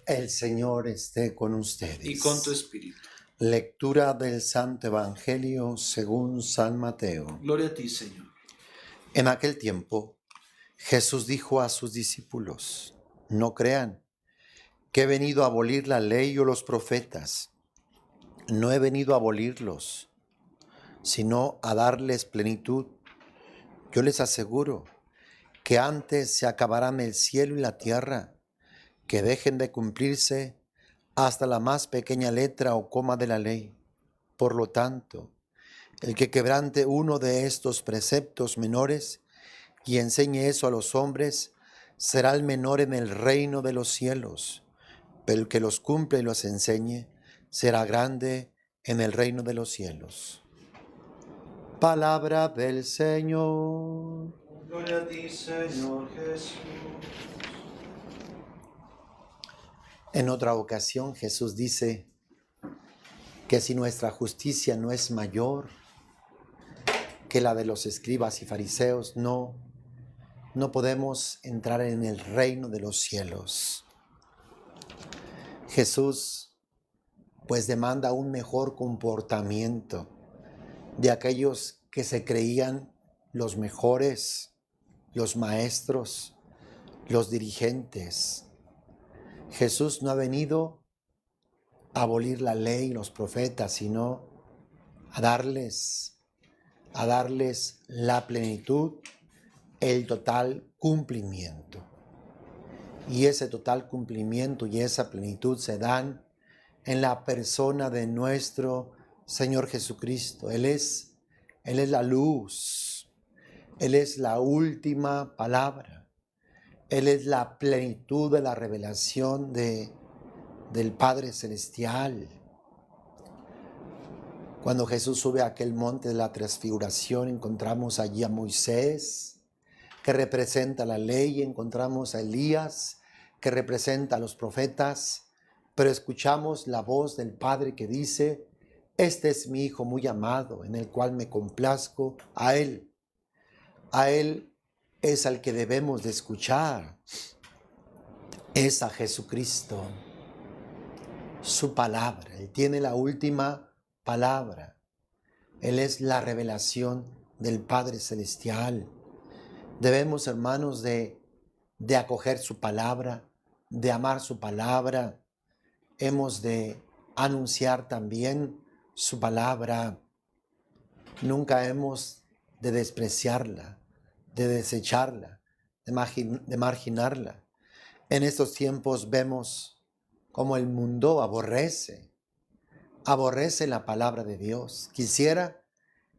El Señor esté con ustedes. Y con tu espíritu. Lectura del Santo Evangelio según San Mateo. Gloria a ti, Señor. En aquel tiempo, Jesús dijo a sus discípulos: no crean que he venido a abolir la ley o los profetas. No he venido a abolirlos, sino a darles plenitud. Yo les aseguro que antes se acabarán el cielo y la tierra, que dejen de cumplirse hasta la más pequeña letra o coma de la ley. Por lo tanto, el que quebrante uno de estos preceptos menores y enseñe eso a los hombres, será el menor en el reino de los cielos. Pero el que los cumple y los enseñe, será grande en el reino de los cielos. Palabra del Señor. Gloria a ti, Señor Jesús. En otra ocasión Jesús dice que si nuestra justicia no es mayor que la de los escribas y fariseos, no podemos entrar en el reino de los cielos. Jesús pues demanda un mejor comportamiento de aquellos que se creían los mejores, los maestros, los dirigentes. Jesús no ha venido a abolir la ley y los profetas, sino a darles la plenitud, el total cumplimiento. Y ese total cumplimiento y esa plenitud se dan en la persona de nuestro Señor Jesucristo. Él es la luz. Él es la última palabra. Él es la plenitud de la revelación del Padre Celestial. Cuando Jesús sube a aquel monte de la transfiguración, encontramos allí a Moisés, que representa la ley, encontramos a Elías, que representa a los profetas, pero escuchamos la voz del Padre que dice: este es mi Hijo muy amado, en el cual me complazco. A Él es al que debemos de escuchar, es a Jesucristo, su palabra. Él tiene la última palabra. Él es la revelación del Padre Celestial. Debemos, hermanos, de acoger su palabra, de amar su palabra. Hemos de anunciar también su palabra. Nunca hemos de despreciarla, de desecharla, de marginarla. En estos tiempos vemos cómo el mundo aborrece la palabra de Dios. Quisiera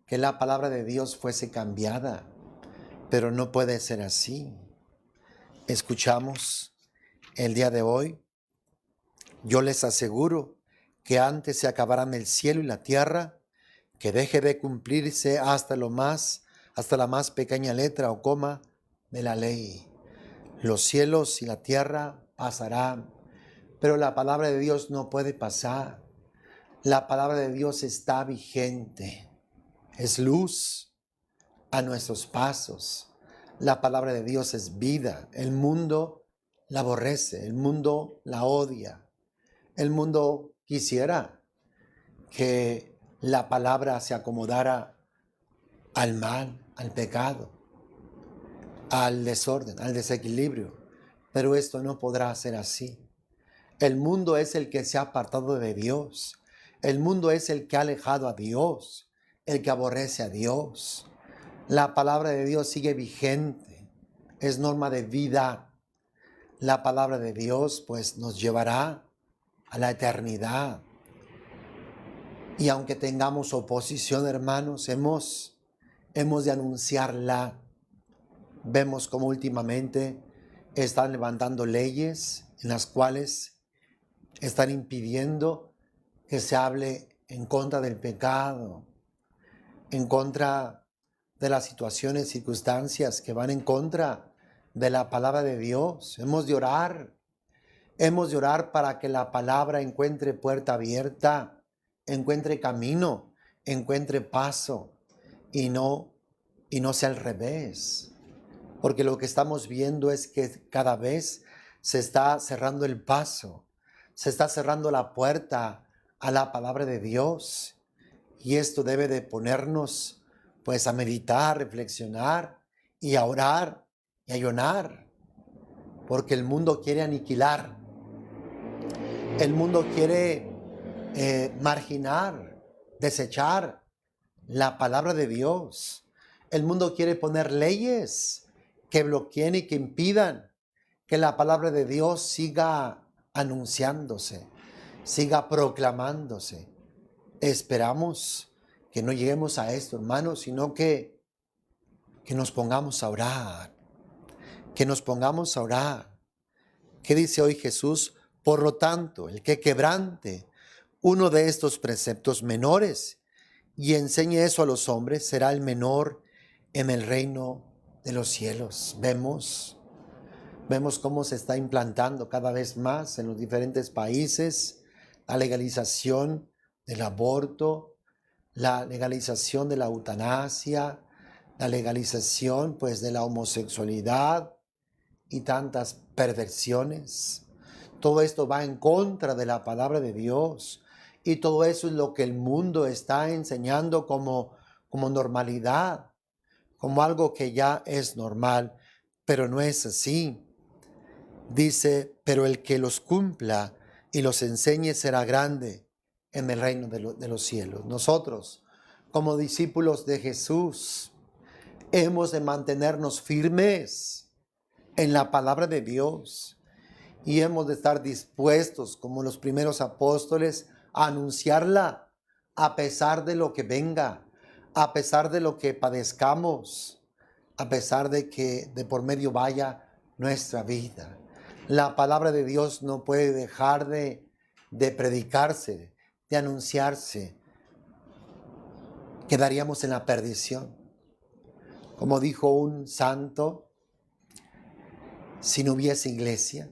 que la palabra de Dios fuese cambiada, pero no puede ser así. Escuchamos el día de hoy: yo les aseguro que antes se acabarán el cielo y la tierra, que deje de cumplirse hasta la más pequeña letra o coma de la ley. Los cielos y la tierra pasarán, pero la palabra de Dios no puede pasar. La palabra de Dios está vigente. Es luz a nuestros pasos. La palabra de Dios es vida. El mundo la aborrece, el mundo la odia. El mundo quisiera que la palabra se acomodara al mal, al pecado, al desorden, al desequilibrio. Pero esto no podrá ser así. El mundo es el que se ha apartado de Dios. El mundo es el que ha alejado a Dios, el que aborrece a Dios. La palabra de Dios sigue vigente, es norma de vida. La palabra de Dios pues nos llevará a la eternidad. Y aunque tengamos oposición, hermanos, hemos de anunciarla. Vemos como últimamente están levantando leyes en las cuales están impidiendo que se hable en contra del pecado, en contra de las situaciones, circunstancias que van en contra de la palabra de Dios. Hemos de orar para que la palabra encuentre puerta abierta, encuentre camino, encuentre paso y no sea al revés. Porque lo que estamos viendo es que cada vez se está cerrando el paso. se está cerrando la puerta a la palabra de Dios. Y esto debe de ponernos pues a meditar, reflexionar y a orar y a ayunar. Porque el mundo quiere aniquilar. El mundo quiere marginar, desechar la palabra de Dios. El mundo quiere poner leyes que bloqueen y que impidan que la palabra de Dios siga anunciándose, siga proclamándose. Esperamos que no lleguemos a esto, hermanos, sino que nos pongamos a orar, que nos pongamos a orar. ¿Qué dice hoy Jesús? Por lo tanto, el que quebrante uno de estos preceptos menores y enseñe eso a los hombres, será el menor en el reino de los cielos. Vemos cómo se está implantando cada vez más en los diferentes países la legalización del aborto, la legalización de la eutanasia, la legalización pues de la homosexualidad y tantas perversiones. Todo esto va en contra de la palabra de Dios y todo eso es lo que el mundo está enseñando como normalidad, como algo que ya es normal, pero no es así. Dice, pero el que los cumpla y los enseñe será grande en el reino de los cielos. Nosotros, como discípulos de Jesús, hemos de mantenernos firmes en la palabra de Dios y hemos de estar dispuestos, como los primeros apóstoles, a anunciarla a pesar de lo que venga, a pesar de lo que padezcamos, a pesar de que de por medio vaya nuestra vida. La palabra de Dios no puede dejar de predicarse, de anunciarse. Quedaríamos en la perdición. Como dijo un santo, si no hubiese iglesia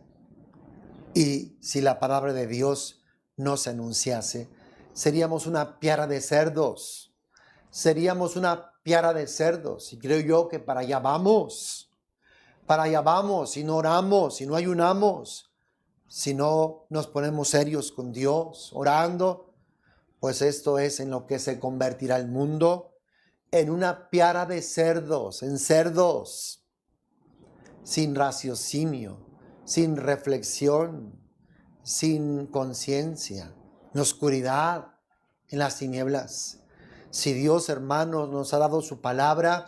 y si la palabra de Dios no se anunciase, seríamos una piara de cerdos. Seríamos una piara de cerdos. Y creo yo que para allá vamos. Para allá vamos, si no oramos, si no ayunamos, si no nos ponemos serios con Dios, orando, pues esto es en lo que se convertirá el mundo, en una piara de cerdos, en cerdos, sin raciocinio, sin reflexión, sin conciencia, en oscuridad, en las tinieblas. Si Dios, hermanos, nos ha dado su palabra,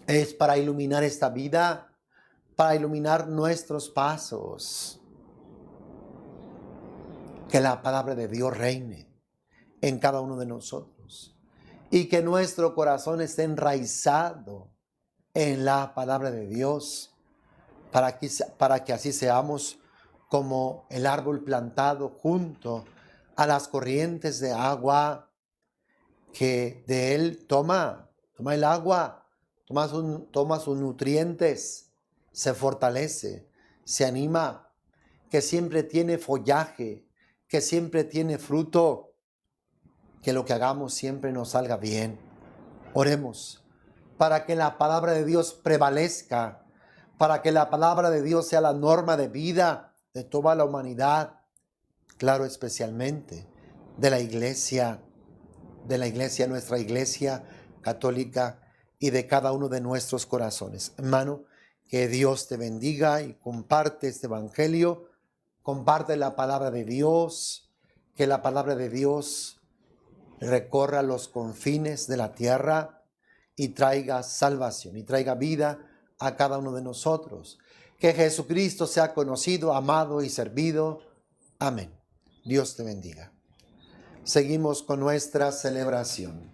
es para iluminar esta vida, para iluminar nuestros pasos. Que la palabra de Dios reine en cada uno de nosotros y que nuestro corazón esté enraizado en la palabra de Dios para que así seamos como el árbol plantado junto a las corrientes de agua que de él toma el agua, toma sus nutrientes, se fortalece, se anima, que siempre tiene follaje, que siempre tiene fruto, que lo que hagamos siempre nos salga bien. Oremos para que la palabra de Dios prevalezca, para que la palabra de Dios sea la norma de vida de toda la humanidad, claro, especialmente de la iglesia, nuestra iglesia católica y de cada uno de nuestros corazones. Hermano, que Dios te bendiga y comparte este evangelio, comparte la palabra de Dios, que la palabra de Dios recorra los confines de la tierra y traiga salvación y traiga vida a cada uno de nosotros. Que Jesucristo sea conocido, amado y servido. Amén. Dios te bendiga. Seguimos con nuestra celebración.